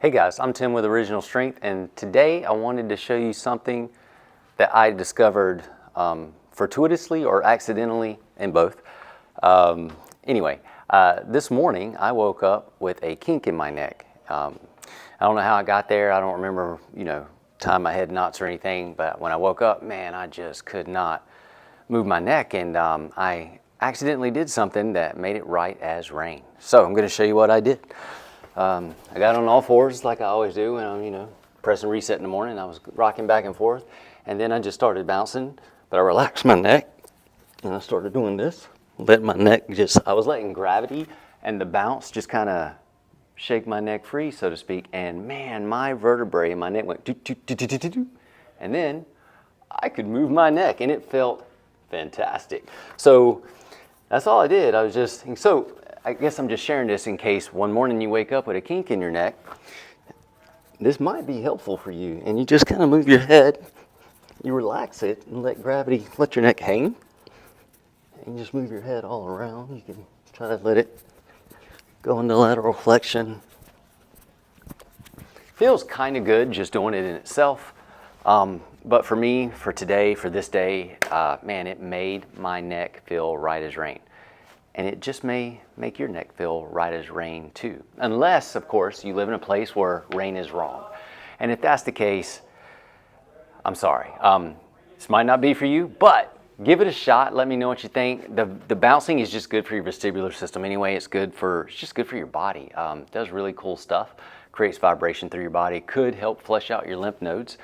Hey guys, I'm Tim with Original Strength, and today I wanted to show you something that I discovered fortuitously or accidentally, in both. This morning I woke up with a kink in my neck. I don't know how I got there. I don't remember, tying my head knots or anything, but when I woke up, man, I just could not move my neck, and I accidentally did something that made it right as rain. So I'm going to show you what I did. I got on all fours like I always do when I'm, pressing reset in the morning. I was rocking back and forth, and then I just started bouncing, but I relaxed my neck, and I started doing this. I was letting gravity and the bounce just kind of shake my neck free, so to speak, and man, my vertebrae in my neck went do, and then I could move my neck, and it felt fantastic. So that's all I did. I guess I'm just sharing this in case one morning you wake up with a kink in your neck. This might be helpful for you, and you just kind of move your head, you relax it, and let your neck hang, and you just move your head all around. You can try to let it go into lateral flexion. Feels kind of good just doing it in itself, but for me, for today, for this day, man, it made my neck feel right as rain. And it just may make your neck feel right as rain too. Unless, of course, you live in a place where rain is wrong. And if that's the case, I'm sorry. This might not be for you, but give it a shot. Let me know what you think. The bouncing is just good for your vestibular system anyway. It's just good for your body. It does really cool stuff. Creates vibration through your body. Could help flush out your lymph nodes.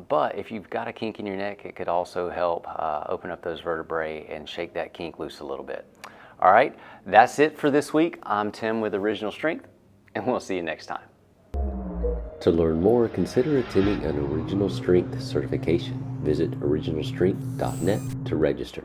But if you've got a kink in your neck, it could also help open up those vertebrae and shake that kink loose a little bit. All right, that's it for this week. I'm Tim with Original Strength, and we'll see you next time. To learn more, consider attending an Original Strength certification. Visit originalstrength.net to register.